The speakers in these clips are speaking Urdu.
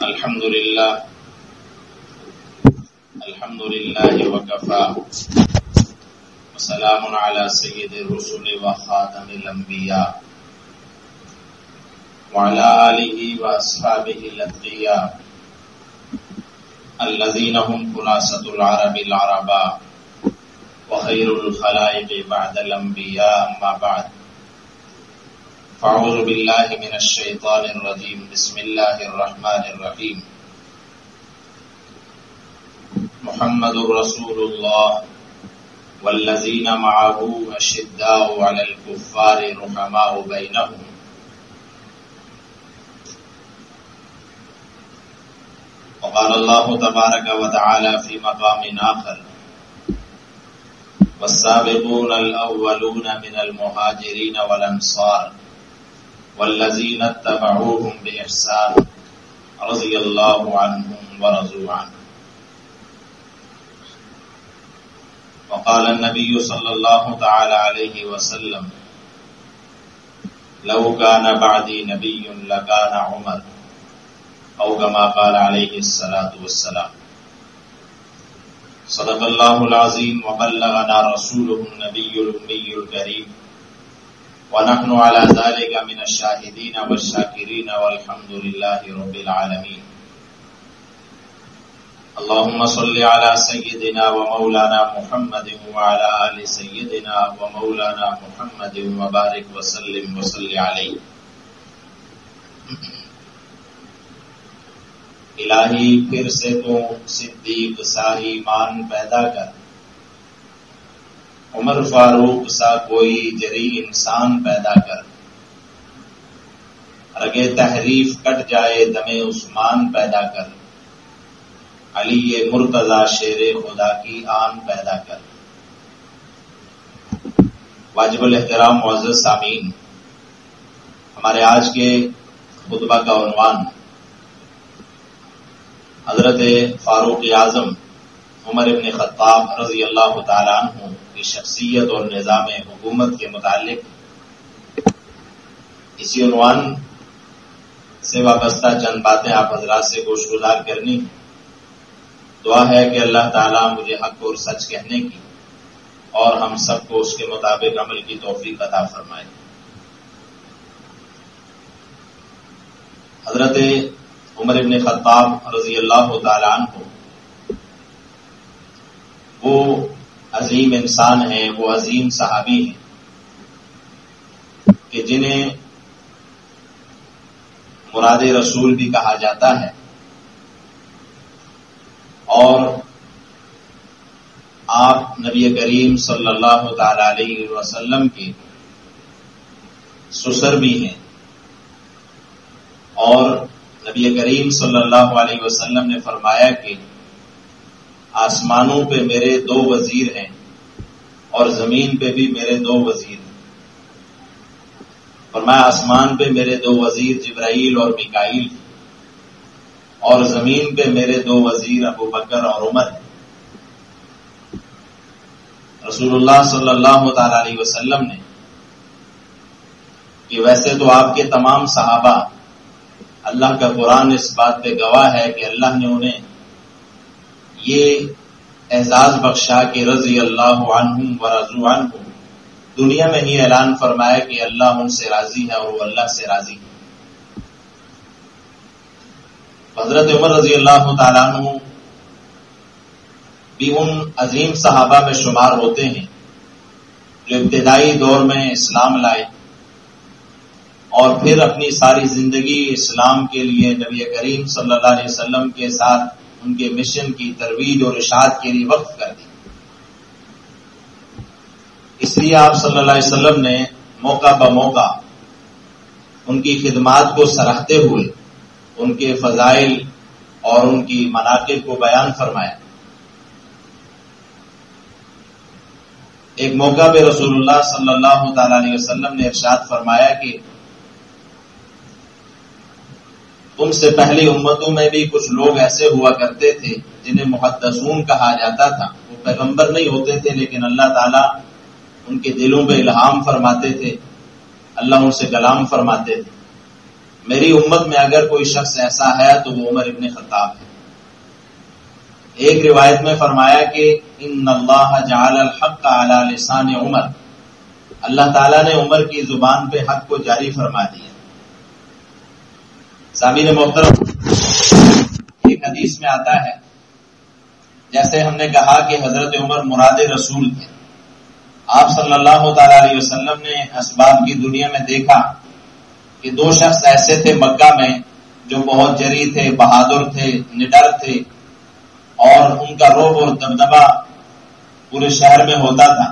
الحمد لله وكفى وسلام على سيد الرسل وخاتم الأنبياء وعلى آله وأصحابه الأتقياء الذين هم خلاصة العرب العرباء وخير الخلائق بعد الأنبياء أما بعد فاعوذ بالله من الشيطان الرجيم بسم الله الرحمن الرحيم محمد رسول الله والذين معه أشداء على الكفار رحماء بينهم وقال الله تبارك وتعالى في مقام آخر والسابقون الأولون من المهاجرين والأنصار والذين اتبعوهم بإحسان رضي الله عنهم ورضوا عنه وقال النبي صلى الله تعالى عليه وسلم لو كان بعدي نبي لكان عمر أو كما قال عليه الصلاة والسلام صدق الله العظيم وبلغنا رسوله النبي الأمي الكريم ونحن على ذلك من الشاهدين والشاكرين والحمد لله رب العالمين اللهم صل على سيدنا ومولانا محمد وعلى آل سيدنا ومولانا محمد وبارك وسلم وصل عليه الہی پھر سے تو صدیق سا ایمان پیدا کر عمر فاروق سا کوئی جری انسان پیدا کر رگے تحریف کٹ جائے دم عثمان پیدا کر علی مرتضی شیر خدا کی آن پیدا کر واجب الاحترام معزز سامعین، ہمارے آج کے خطبہ کا عنوان حضرت فاروق اعظم عمر بن خطاب رضی اللہ تعالیٰ عنہ کی شخصیت اور نظام حکومت کے متعلق اسی عنوان سے وابستہ چند باتیں آپ حضرات سے گوشگزار کرنی ہیں۔ دعا ہے کہ اللہ تعالیٰ مجھے حق اور سچ کہنے کی اور ہم سب کو اس کے مطابق عمل کی توفیق عطا فرمائے۔ حضرت عمر بن خطاب رضی اللہ تعالیٰ عنہ وہ عظیم انسان ہیں، وہ عظیم صحابی ہیں کہ جنہیں مراد رسول بھی کہا جاتا ہے، اور آپ نبی کریم صلی اللہ تعالی علیہ وسلم کے سسر بھی ہیں، اور نبی کریم صلی اللہ علیہ وسلم نے فرمایا کہ آسمانوں پہ میرے دو وزیر ہیں اور زمین پہ بھی میرے دو وزیر ہیں۔ فرمایا آسمان پہ میرے دو وزیر جبرائیل اور میکائیل ہیں، اور زمین پہ میرے دو وزیر ابو بکر اور عمر ہیں۔ رسول اللہ صلی اللہ تعالی علیہ وسلم نے کہ ویسے تو آپ کے تمام صحابہ، اللہ کا قرآن اس بات پہ گواہ ہے کہ اللہ نے انہیں یہ اعزاز بخشا کہ رضی اللہ عنہم ورضوا عنہ، دنیا میں ہی اعلان فرمایا کہ اللہ ان سے راضی ہے اور وہ اللہ سے راضی ہے۔ حضرت عمر رضی اللہ تعالیٰ عنہ بھی ان عظیم صحابہ میں شمار ہوتے ہیں جو ابتدائی دور میں اسلام لائے اور پھر اپنی ساری زندگی اسلام کے لیے نبی کریم صلی اللہ علیہ وسلم کے ساتھ ان کے مشن کی ترویج اور اشاعت کے لیے وقف کر دی۔ اس لیے آپ صلی اللہ علیہ وسلم نے موقع بموقع ان کی خدمات کو سراہتے ہوئے ان کے فضائل اور ان کی مناقب کو بیان فرمایا۔ ایک موقع پہ رسول اللہ صلی اللہ تعالی علیہ وسلم نے ارشاد فرمایا کہ تم سے پہلی امتوں میں بھی کچھ لوگ ایسے ہوا کرتے تھے جنہیں محدثون کہا جاتا تھا۔ وہ پیغمبر نہیں ہوتے تھے لیکن اللہ تعالیٰ ان کے دلوں پہ الہام فرماتے تھے، اللہ ان سے کلام فرماتے تھے۔ میری امت میں اگر کوئی شخص ایسا ہے تو وہ عمر ابن خطاب ہے۔ ایک روایت میں فرمایا کہ ان اللہ جعل الحق علی لسان عمر، اللہ تعالیٰ نے عمر کی زبان پہ حق کو جاری فرما دیا۔ سامعین محترم، ایک حدیث میں آتا ہے، جیسے ہم نے کہا کہ حضرت عمر مراد رسول تھے، آپ صلی اللہ تعالی علیہ وسلم نے اسباب کی دنیا میں دیکھا کہ دو شخص ایسے تھے مکہ میں جو بہت جری تھے، بہادر تھے، نڈر تھے، اور ان کا رعب اور دبدبا پورے شہر میں ہوتا تھا۔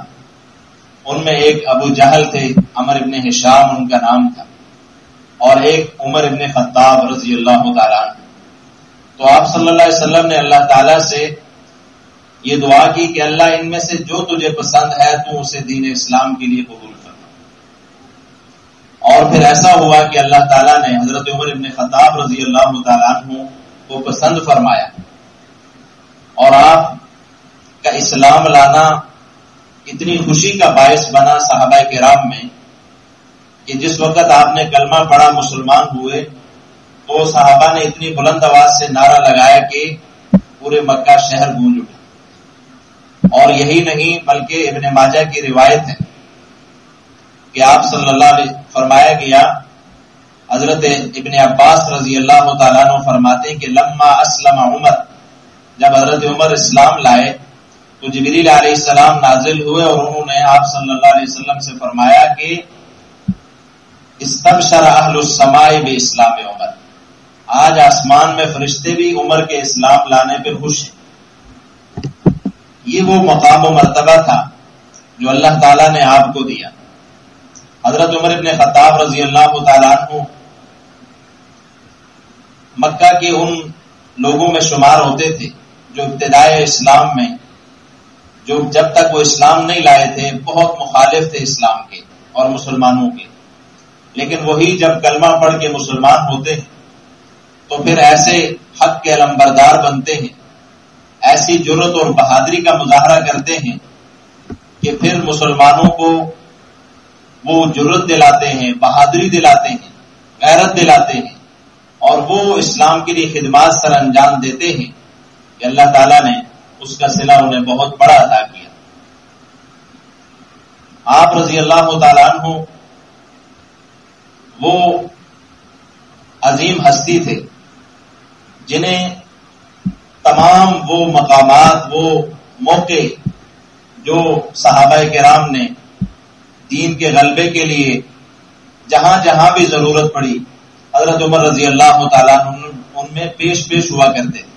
ان میں ایک ابو جہل تھے، عمر ابن ہشام ان کا نام تھا، اور ایک عمر ابن خطاب رضی اللہ تعالیٰ عنہ۔ تو آپ صلی اللہ علیہ وسلم نے اللہ تعالیٰ سے یہ دعا کی کہ اللہ ان میں سے جو تجھے پسند ہے تو اسے دین اسلام کے لیے قبول کرنا۔ اور پھر ایسا ہوا کہ اللہ تعالیٰ نے حضرت عمر ابن خطاب رضی اللہ تعالیٰ عنہ کو پسند فرمایا، اور آپ کا اسلام لانا اتنی خوشی کا باعث بنا صحابہ کرام میں کہ جس وقت آپ نے کلمہ پڑھا، مسلمان ہوئے، تو صحابہ نے اتنی بلند آواز سے نعرہ لگایا کہ پورے مکہ شہر گونج اٹھا۔ اور یہی نہیں بلکہ ابن ماجہ کی روایت ہے کہ آپ صلی اللہ علیہ فرمایا گیا، حضرت ابن عباس رضی اللہ تعالیٰ عنہ فرماتے ہیں کہ لما اسلم عمر، جب حضرت عمر اسلام لائے تو جبریل علیہ السلام نازل ہوئے اور انہوں نے آپ صلی اللہ علیہ وسلم سے فرمایا کہ استبشر اہل السماء باسلام عمر، آج آسمان میں فرشتے بھی عمر کے اسلام لانے پہ خوش ہیں۔ یہ وہ مقام و مرتبہ تھا جو اللہ تعالیٰ نے آپ کو دیا۔ حضرت عمر ابن خطاب رضی اللہ تعالیٰ عنہ مکہ کے ان لوگوں میں شمار ہوتے تھے جو ابتدائے اسلام میں، جو جب تک وہ اسلام نہیں لائے تھے بہت مخالف تھے اسلام کے اور مسلمانوں کے، لیکن وہی جب کلمہ پڑھ کے مسلمان ہوتے ہیں تو پھر ایسے حق کے علمبردار بنتے ہیں، ایسی جرت اور بہادری کا مظاہرہ کرتے ہیں کہ پھر مسلمانوں کو وہ جرت دلاتے ہیں، بہادری دلاتے ہیں، غیرت دلاتے ہیں، اور وہ اسلام کے لیے خدمات سر انجام دیتے ہیں کہ اللہ تعالیٰ نے اس کا صلہ انہیں بہت بڑا عطا کیا۔ آپ رضی اللہ تعالیٰ عنہ وہ عظیم ہستی تھے جنہیں تمام وہ مقامات، وہ موقع جو صحابہ کرام نے دین کے غلبے کے لیے جہاں جہاں بھی ضرورت پڑی، حضرت عمر رضی اللہ تعالیٰ عنہ ان میں پیش ہوا کرتے تھے۔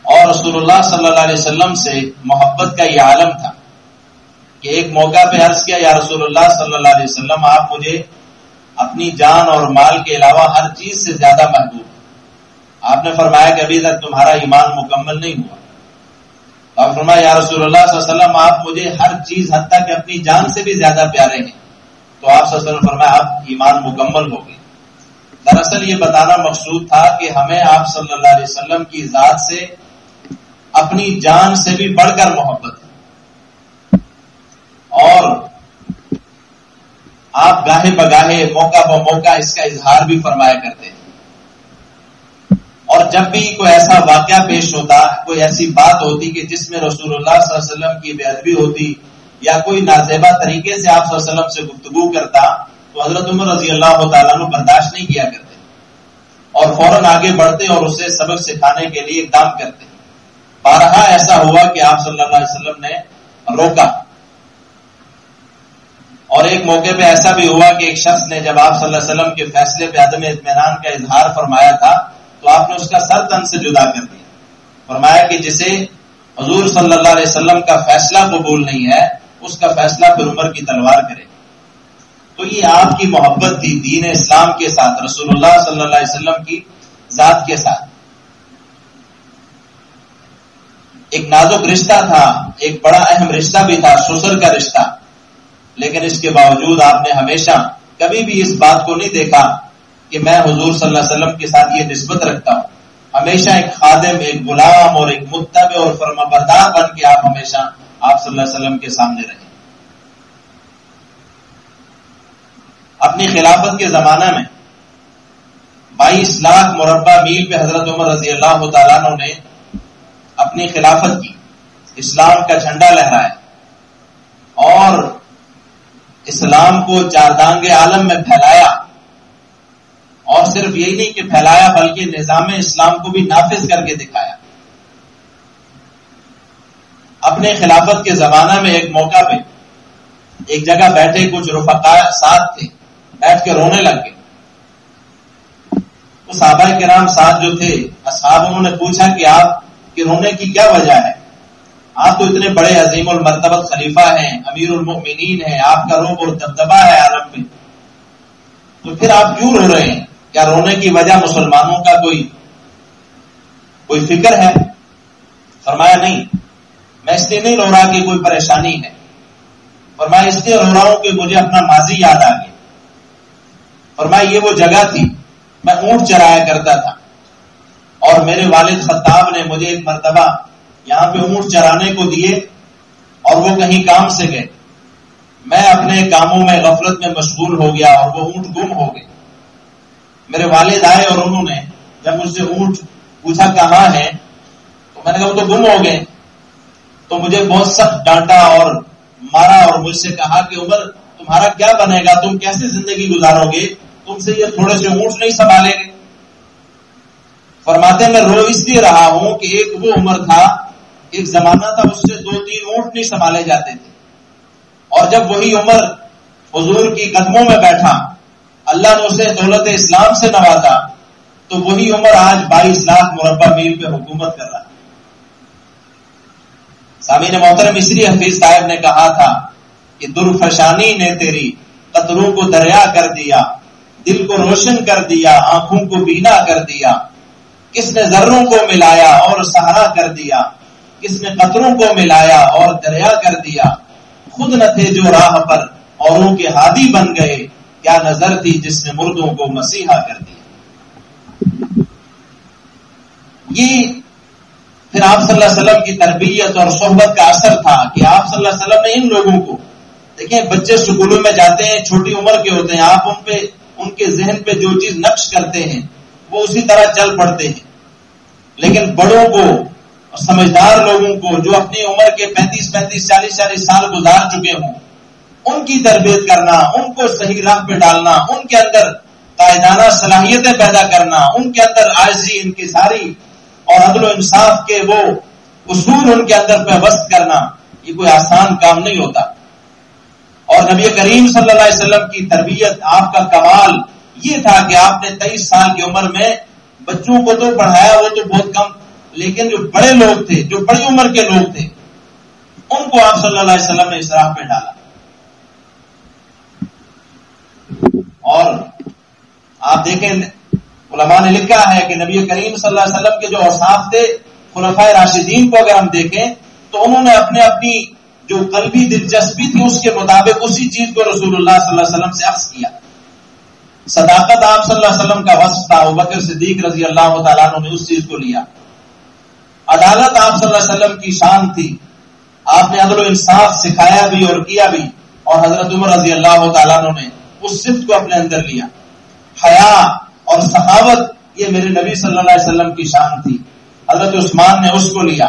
اور رسول اللہ صلی اللہ علیہ وسلم سے محبت کا یہ عالم تھا کہ ایک موقع پہ عرض کیا، یا رسول اللہ صلی اللہ علیہ وسلم، آپ مجھے اپنی جان اور مال کے علاوہ ہر چیز سے زیادہ محبوب ہیں۔ آپ نے فرمایا کہ ابھی تک تمہارا ایمان مکمل نہیں ہوا۔ آپ فرمایا، یا رسول اللہ صلی اللہ علیہ وسلم، آپ مجھے ہر چیز حتیٰ کہ اپنی جان سے بھی زیادہ پیارے ہیں۔ تو آپ صلی اللہ علیہ وسلم فرمایا، اب ایمان مکمل ہو گئے۔ دراصل یہ بتانا مقصود تھا کہ ہمیں آپ صلی اللہ علیہ وسلم کی ذات سے اپنی جان سے بھی بڑھ کر محبت ہے، اور آپ گاہے بگاہے موقع بموقع اس کا اظہار بھی فرمایا کرتے ہیں۔ اور جب بھی کوئی ایسا واقعہ پیش ہوتا، کوئی ایسی بات ہوتی کہ جس میں رسول اللہ صلی اللہ علیہ وسلم کی بے ادبی ہوتی یا کوئی نازیبا طریقے سے آپ صلی اللہ علیہ وسلم سے گفتگو کرتا، تو حضرت عمر رضی اللہ تعالیٰ عنہ برداشت نہیں کیا کرتے اور فوراً آگے بڑھتے اور اسے سبق سکھانے کے لیے اقدام کرتے۔ بارہا ایسا ہوا کہ آپ صلی اللہ علیہ وسلم نے روکا، اور ایک موقع پہ ایسا بھی ہوا کہ ایک شخص نے جب آپ صلی اللہ علیہ وسلم کے فیصلے پہ عدم اطمینان کا اظہار فرمایا تھا تو آپ نے اس کا سر تن سے جدا کر دیا۔ فرمایا کہ جسے حضور صلی اللہ علیہ وسلم کا فیصلہ قبول نہیں ہے، اس کا فیصلہ پھر عمر کی تلوار کرے۔ تو یہ آپ کی محبت تھی دین اسلام کے ساتھ، رسول اللہ صلی اللہ علیہ وسلم کی ذات کے ساتھ۔ ایک نازک رشتہ تھا، ایک بڑا اہم رشتہ بھی تھا، سسر کا رشتہ، لیکن اس کے باوجود آپ نے ہمیشہ کبھی بھی اس بات کو نہیں دیکھا کہ میں حضور صلی اللہ علیہ وسلم کے ساتھ یہ نسبت رکھتا ہوں۔ ہمیشہ ایک خادم، ایک غلام اور ایک متبع اور فرمانبردار بن کے آپ ہمیشہ آپ صلی اللہ علیہ وسلم کے سامنے رہے۔ اپنی خلافت کے زمانہ میں 22 لاکھ مربع میل پہ حضرت عمر رضی اللہ تعالیٰ عنہ نے اپنی خلافت کی، اسلام کا جھنڈا لہرایا اور اسلام کو چاردانگ عالم میں پھیلایا، اور صرف یہی نہیں کہ پھیلایا بلکہ نظام اسلام کو بھی نافذ کر کے دکھایا۔ اپنے خلافت کے زمانہ میں ایک موقع پہ ایک جگہ بیٹھے کچھ رفقاء ساتھ تھے، بیٹھ کے رونے لگ گئے۔ تو صحابہ کرام ساتھ جو تھے اصحاب، انہوں نے پوچھا کہ آپ کے رونے کی کیا وجہ ہے؟ آپ تو اتنے بڑے عظیم المرتبت خلیفہ ہیں، امیر المؤمنین ہیں، آپ کا رعب اور دبدبہ ہے عالم میں، تو پھر آپ کیوں رو رہے ہیں؟ کیا رونے کی وجہ مسلمانوں کا کوئی فکر ہے؟ فرمایا نہیں، میں اس لیے نہیں رو رہا کہ کوئی پریشانی ہے، فرمایا اس لیے رو رہا ہوں کہ مجھے اپنا ماضی یاد آ گیا۔ فرمایا یہ وہ جگہ تھی، میں اونٹ چرایا کرتا تھا اور میرے والد خطاب نے مجھے ایک مرتبہ یہاں پہ اونٹ چرانے کو دیے اور وہ کہیں کام سے گئے، میں اپنے کاموں میں غفلت میں مشغول ہو گیا اور وہ اونٹ گم ہو گئے۔ میرے والد آئے اور انہوں نے جب مجھ سے اونٹ پوچھا کہاں ہے تو میں نے کہا وہ تو گم ہو گئے، تو مجھے بہت سخت ڈانٹا اور مارا اور مجھ سے کہا کہ عمر تمہارا کیا بنے گا، تم کیسے زندگی گزارو گے، تم سے یہ تھوڑے سے اونٹ نہیں سنبھالیں گے۔ فرماتے میں رو اس لیے رہا ہوں کہ ایک وہ عمر تھا، ایک زمانہ تھا اس سے 2-3 اونٹ نہیں سنبھالے جاتے تھے، اور جب وہی عمر حضور کی قدموں میں بیٹھا، اللہ نے اسے دولت اسلام سے نوازا، تو وہی عمر آج 22 لاکھ مربع میل پہ حکومت کر رہا ہے۔ سامعین محترم، اس لیے حفیظ صاحب نے کہا تھا کہ درفشانی نے تیری قطروں کو دریا کر دیا، دل کو روشن کر دیا، آنکھوں کو بینا کر دیا، کس نے ذروں کو ملایا اور سہارا کر دیا، کس نے قطروں کو ملایا اور دریا کر دیا، خود نہ تھے جو راہ پر اوروں کے ہادی بن گئے، کیا نظر تھی جس نے مردوں کو مسیحا کر دیا۔ یہ پھر آپ صلی اللہ علیہ وسلم کی تربیت اور صحبت کا اثر تھا کہ آپ صلی اللہ علیہ وسلم نے ان لوگوں کو، دیکھیں بچے سکولوں میں جاتے ہیں، چھوٹی عمر کے ہوتے ہیں، آپ ان کے ذہن پہ جو چیز نقش کرتے ہیں وہ اسی طرح چل پڑتے ہیں، لیکن بڑوں کو، سمجھدار لوگوں کو جو اپنی عمر کے 35 40 سال گزار چکے ہوں، ان کی تربیت کرنا، ان کو صحیح راہ پہ ڈالنا، ان کے اندر قائدانہ صلاحیتیں پیدا کرنا، ان کے اندر عاجزی، انکساری اور عدل و انصاف کے وہ اصول ان کے اندر پیوست کرنا، یہ کوئی آسان کام نہیں ہوتا۔ اور نبی کریم صلی اللہ علیہ وسلم کی تربیت، آپ کا کمال یہ تھا کہ آپ نے 23 سال کی عمر میں بچوں کو تو پڑھایا، وہ تو بہت کم، لیکن جو بڑے لوگ تھے، جو بڑی عمر کے لوگ تھے، ان کو آپ صلی اللہ علیہ وسلم نے اس راہ پہ ڈالا۔ اور آپ دیکھیں علماء نے لکھا ہے کہ نبی کریم صلی اللہ علیہ وسلم کے جو اوصاف تھے، خلفائے راشدین کو اگر ہم دیکھیں تو انہوں نے اپنی جو قلبی دلچسپی تھی اس کے مطابق اسی چیز کو رسول اللہ صلی اللہ علیہ وسلم سے اخذ کیا۔ صداقت آپ صلی اللہ علیہ وسلم کا وصف تھا، ابوبکر صدیق رضی اللہ تعالیٰ عنہ نے اس چیز کو لیا۔ عدالت آپ صلی اللہ علیہ وسلم کی شان تھی، آپ نے عدل و انصاف سکھایا بھی اور کیا بھی، اور حضرت عمر رضی اللہ تعالیٰ عنہ نے اس صفت کو اپنے اندر لیا۔ حیا اور سخاوت یہ میرے نبی صلی اللہ علیہ وسلم کی شان تھی، حضرت عثمان نے اس کو لیا۔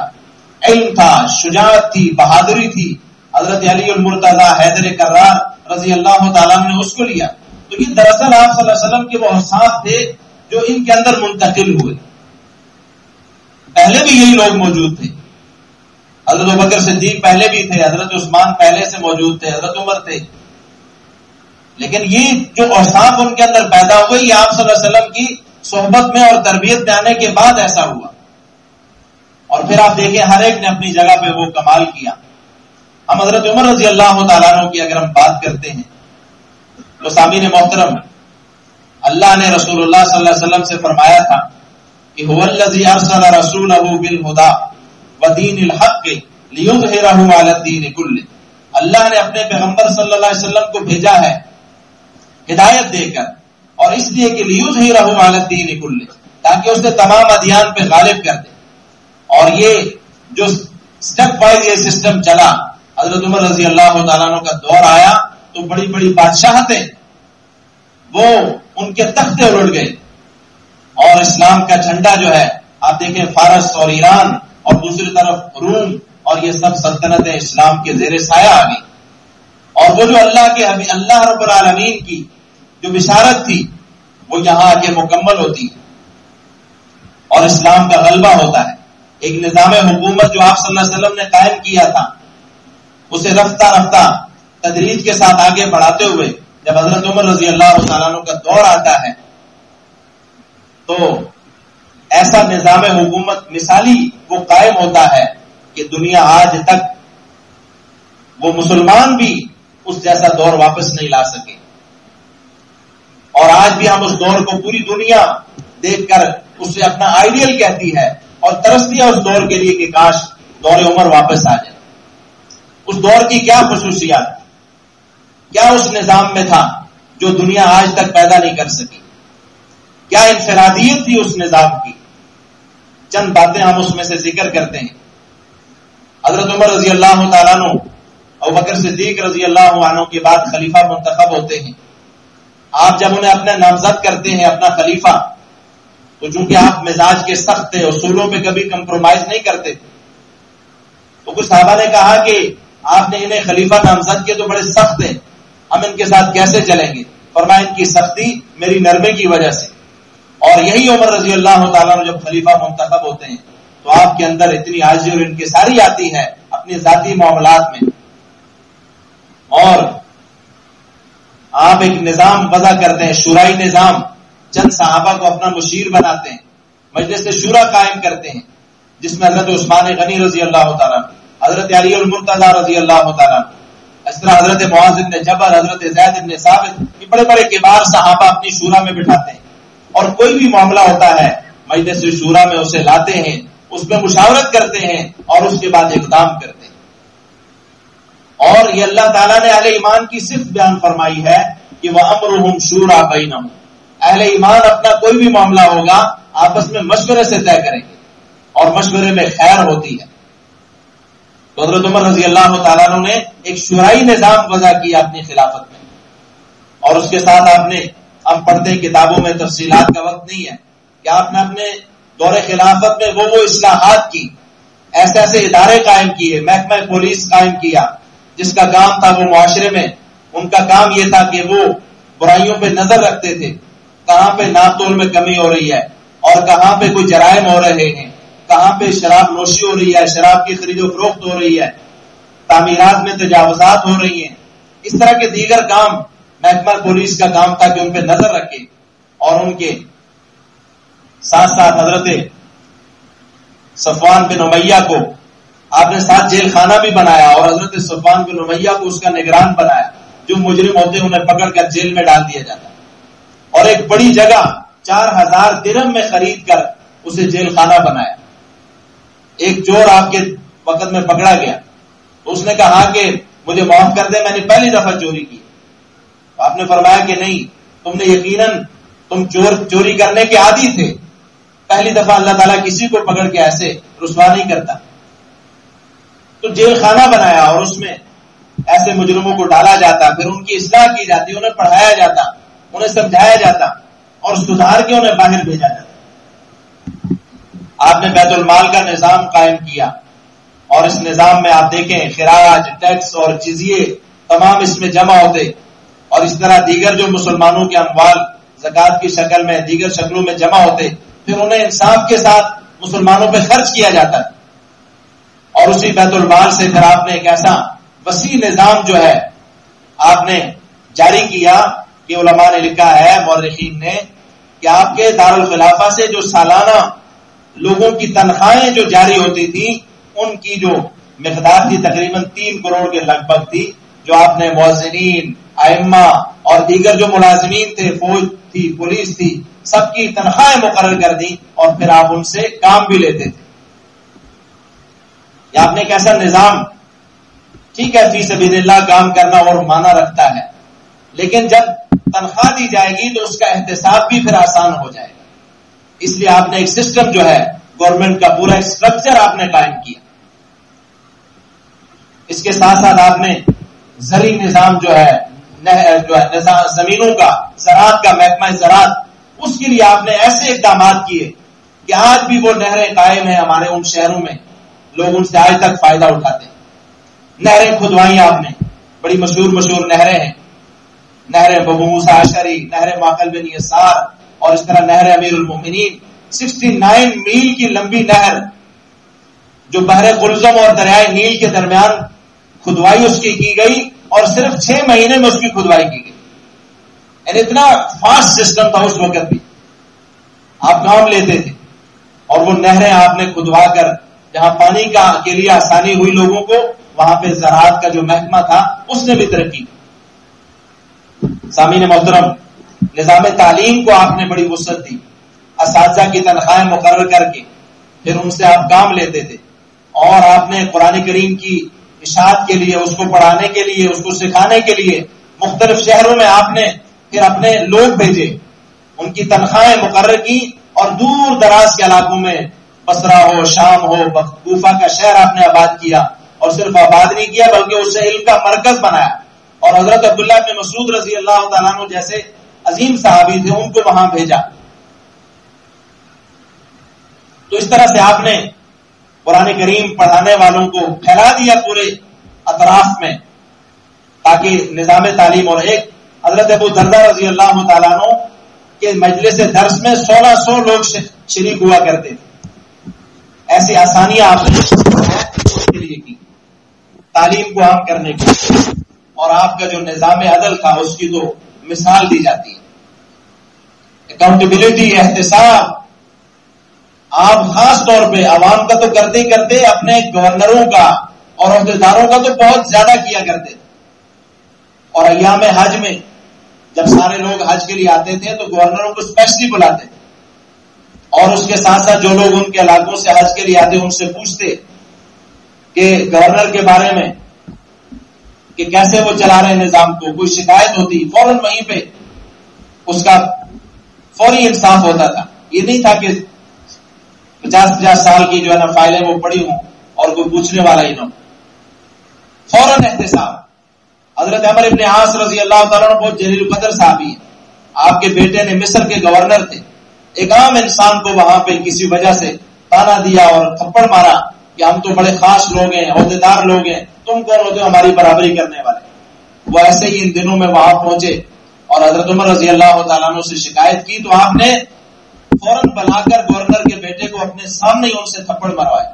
علم تھا، شجاعت تھی، بہادری تھی، حضرت علی المرتضی حیدر کرار رضی اللہ تعالیٰ نے اس کو لیا۔ تو یہ دراصل آپ صلی اللہ علیہ وسلم کے وہ اوصاف تھے جو ان کے اندر منتقل ہوئے۔ پہلے بھی یہی لوگ موجود تھے، حضرت ابوبکر صدیق پہلے بھی تھے، حضرت عثمان پہلے سے موجود تھے، حضرت عمر تھے، لیکن یہ جو اوصاف ان کے اندر پیدا ہوئے یہ آپ صلی اللہ علیہ وسلم کی صحبت میں اور تربیت میں آنے کے بعد ایسا ہوا۔ اور پھر آپ دیکھیں ہر ایک نے اپنی جگہ پہ وہ کمال کیا۔ ہم حضرت عمر رضی اللہ تعالیٰ عنہ کی اگر ہم بات کرتے ہیں تو سامعین محترم، اللہ نے رسول اللہ صلی اللہ علیہ وسلم سے فرمایا تھا کہ هو الذی ارسل رسولہ بالہدی ودین الحق لیظہرہ علی الدین کلہ، اللہ نے اپنے پیغمبر صلی اللہ علیہ وسلم کو بھیجا ہے ہدایت دے کر، اور اس لیے کہ لیظہرہ علی الدین کلہ، تاکہ اسے تمام ادیان پہ غالب کر دے۔ اور یہ جو سٹیپ وائز یہ سسٹم چلا، حضرت عمر رضی اللہ تعالیٰ عنہ کا دور آیا تو بڑی بڑی بادشاہتیں وہ ان کے تختے الٹ گئے اور اسلام کا جھنڈا جو ہے آپ دیکھیں فارس اور ایران اور دوسری طرف روم اور یہ سب سلطنتیں اسلام کے زیر سایہ آ گئی. اور وہ جو اللہ رب العالمین کی جو بشارت تھی وہ یہاں آ کے مکمل ہوتی ہے اور اسلام کا غلبہ ہوتا ہے. ایک نظام حکومت جو آپ صلی اللہ علیہ وسلم نے قائم کیا تھا اسے رفتہ رفتہ تدریج کے ساتھ آگے بڑھاتے ہوئے جب حضرت عمر رضی اللہ تعالیٰ عنہ کا دور آتا ہے تو ایسا نظام حکومت مثالی وہ قائم ہوتا ہے کہ دنیا آج تک وہ مسلمان بھی اس جیسا دور واپس نہیں لا سکے. اور آج بھی ہم اس دور کو پوری دنیا دیکھ کر اس سے اپنا آئیڈیل کہتی ہے اور ترستی ہے اس دور کے لیے کہ کاش دور عمر واپس آ جائے. اس دور کی کیا خصوصیات تھی, کیا اس نظام میں تھا جو دنیا آج تک پیدا نہیں کر سکی, کیا انفرادیت تھی اس نظام کی. چند باتیں ہم اس میں سے ذکر کرتے ہیں. حضرت عمر رضی اللہ تعالیٰ عنہ ابو بکر صدیق رضی اللہ عنہ کے بعد خلیفہ منتخب ہوتے ہیں. آپ جب انہیں اپنا نامزد کرتے ہیں اپنا خلیفہ تو چونکہ آپ مزاج کے سخت تھے, اصولوں پہ کبھی کمپرومائز نہیں کرتے تھے, تو کچھ صحابہ نے کہا کہ آپ نے انہیں خلیفہ نامزد کیے تو بڑے سخت ہیں, ہم ان کے ساتھ کیسے چلیں گے؟ فرمایا ان کی سختی میری نرمی کی وجہ سے. اور یہی عمر رضی اللہ تعالیٰ نے جب خلیفہ منتخب ہوتے ہیں تو آپ کے اندر اتنی عاجزی اور انکساری آتی ہے اپنی ذاتی معاملات میں, اور آپ ایک نظام وضع کرتے ہیں, شورائی نظام. چند صحابہ کو اپنا مشیر بناتے ہیں, مجلس شورا قائم کرتے ہیں جس میں حضرت عثمان غنی رضی اللہ تعالیٰ, حضرت علی المرتضی رضی اللہ تعالیٰ, اس طرح حضرت معاذ بن جبل, حضرت زید بن ثابت, یہ بڑے بڑے کبار صحابہ اپنی شورا میں بٹھاتے ہیں اور کوئی بھی معاملہ ہوتا ہے مجلس شورا میں اسے لاتے ہیں, اس میں مشاورت کرتے ہیں اور اس کے بعد اقدام کرتے ہیں. اور یہ اللہ تعالیٰ نے اہل ایمان کی صفت بیان فرمائی ہے کہ وَأَمْرُهُمْ شُورَىٰ بَيْنَهُمْ, اہل ایمان اپنا کوئی بھی معاملہ ہوگا آپس میں مشورے سے طے کریں گے اور مشورے میں خیر ہوتی ہے. تو حضرت عمر رضی اللہ تعالیٰ عنہ نے ایک شورائی نظام وضع کیا اپنی خلافت میں, اور اس کے ساتھ آپ نے, ہم پڑھتے ہیں کتابوں میں, تفصیلات کا وقت نہیں ہے, کہ آپ نے اپنے دور خلافت میں وہ اصلاحات کی, ایسے ایسے ادارے قائم کیے, محکمہ پولیس قائم کیا جس کا کام تھا وہ معاشرے میں, ان کا کام یہ تھا کہ وہ برائیوں پہ نظر رکھتے تھے, کہاں پہ ناپ تول میں کمی ہو رہی ہے اور کہاں پہ کوئی جرائم ہو رہے ہیں, کہاں پہ شراب نوشی ہو رہی ہے, شراب کی خرید و فروخت ہو رہی ہے, تعمیرات میں تجاوزات ہو رہی ہیں. اس طرح کے دیگر کام محکمہ پولیس کا کام تھا کہ ان پہ نظر رکھے. اور ان کے ساتھ ساتھ حضرت صفوان بن امیہ کو آپ نے ساتھ جیل خانہ بھی بنایا اور حضرت صفوان بن امیہ کو اس کا نگران بنایا. جو مجرم ہوتے ہیں انہیں پکڑ کر جیل میں ڈال دیا جاتا, اور ایک بڑی جگہ 4000 درہم میں خرید کر اسے جیل خانہ بنایا. ایک چور آپ کے وقت میں پکڑا گیا تو اس نے کہا کہ مجھے معاف کر دے, میں نے پہلی دفعہ چوری کی. آپ نے فرمایا کہ نہیں, تم نے یقیناً تم چوری کرنے کے عادی تھے, پہلی دفعہ اللہ تعالیٰ کسی کو پکڑ کے ایسے رسوا نہیں کرتا. تو جیل خانہ بنایا اور اس میں ایسے مجرموں کو ڈالا جاتا, پھر ان کی اصلاح کی جاتی, انہیں پڑھایا جاتا, انہیں سمجھایا جاتا اور سدھار کے انہیں باہر بھیجا جاتا. آپ نے بیت المال کا نظام قائم کیا اور اس نظام میں آپ دیکھیں خراج, ٹیکس اور جزیے تمام اس میں جمع ہوتے, اور اس طرح دیگر جو مسلمانوں کے اموال زکوٰۃ کی شکل میں دیگر شکلوں میں جمع ہوتے, پھر انہیں انصاف کے ساتھ مسلمانوں پہ خرچ کیا جاتا ہے. اور اسی بیت المال سے پھر آپ نے ایک ایسا وسیع نظام جو ہے آپ نے جاری کیا کہ علماء نے لکھا ہے, مورخین نے, کہ آپ کے دارالخلافہ سے جو سالانہ لوگوں کی تنخواہیں جو جاری ہوتی تھی ان کی جو مقدار تھی تقریباً 3 کروڑ کے لگ بھگ تھی, جو آپ نے مؤذنین, ائمہ اور دیگر جو ملازمین تھے, فوج تھی, پولیس تھی, سب کی تنخواہیں مقرر کر دی اور پھر آپ ان سے کام بھی لیتے تھے. یہ آپ نے ایک ایسا نظام, ٹھیک ہے فی سبیل اللہ کام کرنا اور معنی رکھتا ہے, لیکن جب تنخواہ دی جائے گی تو اس کا احتساب بھی پھر آسان ہو جائے گا. اس لیے آپ نے ایک سسٹم جو ہے گورنمنٹ کا پورا ایک اسٹرکچر آپ نے قائم کیا. اس کے ساتھ ساتھ آپ نے زرعی نظام جو ہے جو ہے زمینوں کا، زراعت کا محکمہ زراعت، اس کے لیے آپ نے ایسے اقدامات کیے کہ آج بھی وہ نہریں قائم ہیں ہمارے ان شہروں میں، لوگ ان سے آج تک فائدہ اٹھاتے ہیں. نہریں کھدوائی آپ نے، بڑی مشہور نہریں ہیں، نہر ابو موسیٰ اشعری، نہر معقل بن یسار، اور اس طرح نہر امیر المومنین. 69 میل کی لمبی نہر جو بحر قلزم اور دریائے نیل کے درمیان کھدوائی اس کی گئی، اور صرف 6 مہینے میں اس کی کھدوائی کی گئی. یعنی اتنا فاسٹ سسٹم تھا اس وقت بھی، آپ کام لیتے تھے. اور وہ نہریں آپ نے کھدوا کر جہاں پانی کے لیے آسانی ہوئی لوگوں کو، وہاں پہ زراعت کا جو محکمہ تھا اس نے بھی ترقی کی. سامعین محترم، نظام تعلیم کو آپ نے بڑی وسعت دی، اساتذہ کی تنخواہیں مقرر کر کے پھر ان سے آپ کام لیتے تھے، اور آپ نے قرآن کریم کی اشاعت کے لیے، اس کو پڑھانے کے لیے، اس کو سکھانے کے لیے مختلف شہروں میں آپ نے پھر اپنے لوگ بھیجے، ان کی تنخواہیں مقرر کی، اور دور دراز کے علاقوں میں بصرہ ہو، شام ہو، کوفہ کا شہر آپ نے آباد کیا، اور صرف آباد نہیں کیا بلکہ اسے علم کا مرکز بنایا. اور حضرت عبداللہ بن مسعود رضی اللہ تعالیٰ عنہ جیسے عظیم صحابی تھے، ان کو وہاں بھیجا. تو اس طرح سے آپ نے قرآن کریم پڑھانے والوں کو پھیلا دیا پورے اطراف میں، تاکہ نظام تعلیم. اور ایک حضرت ابو دردہ رضی اللہ تعالیٰ عنہ کے مجلس درس میں 1600 لوگ شریک ہوا کرتے تھے. ایسی آسانیاں آپ نے اس کے لیے کی، تعلیم کو عام کرنے کے لیے. اور آپ کا جو نظام عدل تھا اس کی تو مثال دی جاتی ہے. اکاؤنٹیبلٹی، احتساب، آپ خاص طور پہ عوام کا تو کرتے ہی کرتے اپنے گورنروں کا اور عہدیداروں کا تو بہت زیادہ کیا کرتے تھے. اور ایام حج میں جب سارے لوگ حج کے لیے آتے تھے تو گورنروں کو اسپیشلی بلاتے تھے، اور اس کے ساتھ ساتھ جو لوگ ان کے علاقوں سے حج کے لیے آتے ان سے پوچھتے کہ گورنر کے بارے میں کہ کیسے وہ چلا رہے نظام کو. کوئی شکایت ہوتی فوراً وہیں پہ اس کا فوری انصاف ہوتا تھا. یہ نہیں تھا کہ 50 سال کی جو ہے نا فائلیں وہ پڑی ہوں اور کوئی پوچھنے والا ہی نہ ہو. فوراً احتساب. حضرت عمر ابن عاص رضی اللہ تعالیٰ عنہ بہت جلیل القدر صحابی ہیں. آپ کے بیٹے نے مصر کے گورنر تھے. ایک عام انسان کو وہاں پہ کسی وجہ سے تانا دیا اور تھپڑ مارا کہ ہم تو بڑے خاص لوگ ہیں، عہدیدار لوگ ہیں، تم کون ہوتے ہو ہماری برابری کرنے والے. وہ ایسے ہی ان دنوں میں وہاں پہنچے اور حضرت عمر رضی اللہ تعالیٰ عنہ سے شکایت کی، تو آپ نے فوراً بلا کر گورنر کے بیٹے کو اپنے سامنے ہی ان سے تھپڑ مروائے،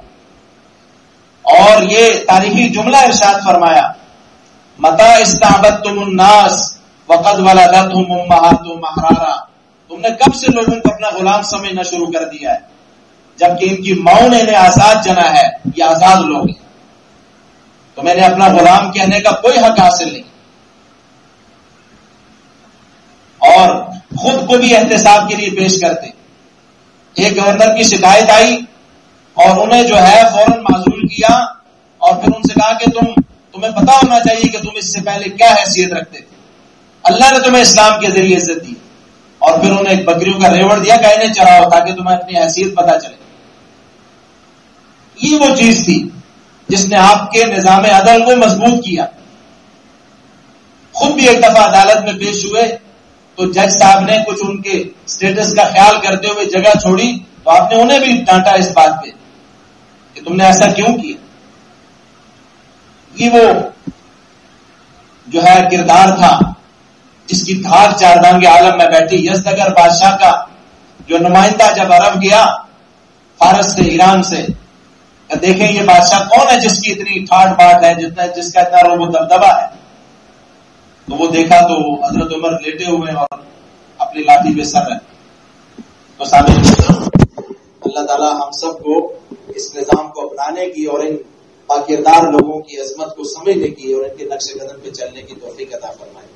اور یہ تاریخی جملہ ارشاد فرمایا، متا استعبدتم الناس وقد ولدتهم امہاتهم احرارا. تم نے کب سے لوگوں کو اپنا غلام سمجھنا شروع کر دیا ہے جبکہ ان کی ماؤں نے انہیں آزاد جنا ہے. یہ آزاد لوگ ہیں، تو میں نے اپنا غلام کہنے کا کوئی حق حاصل نہیں. اور خود کو بھی احتساب کے لیے پیش کرتے. ایک گورنر کی شکایت آئی اور انہیں جو ہے فوراً معزول کیا، اور پھر ان سے کہا کہ تمہیں پتا ہونا چاہیے کہ تم اس سے پہلے کیا حیثیت رکھتے تھے. اللہ نے تمہیں اسلام کے ذریعے عزت دی، اور پھر انہیں ایک بکریوں کا ریوڑ دیا کہ انہیں چراؤ تاکہ تمہیں اپنی حیثیت پتا چلے. یہ وہ چیز تھی جس نے آپ کے نظام عدل کو مضبوط کیا. خود بھی ایک دفعہ عدالت میں پیش ہوئے تو جج صاحب نے کچھ ان کے سٹیٹس کا خیال کرتے ہوئے جگہ چھوڑی، تو آپ نے انہیں بھی ڈانٹا اس بات پہ کہ تم نے ایسا کیوں کیا. یہ وہ جو ہے کردار تھا جس کی دھاک چاردانگ عالم میں بیٹھی. یزدگر بادشاہ کا جو نمائندہ جب عرب گیا فارس سے، ایران سے، دیکھیں یہ بادشاہ کون ہے جس کی اتنی ٹھاٹ باٹ ہے، جس کا اتنا روب و دبدبا ہے. تو وہ دیکھا تو حضرت عمر لیٹے ہوئے اور اپنی لاٹھی پہ سر ہے. تو سامنے اللہ تعالیٰ ہم سب کو اس نظام کو اپنانے کی اور ان باکردار لوگوں کی عظمت کو سمجھنے کی اور ان کے نقش قدم پہ چلنے کی توفیق عطا فرمائے.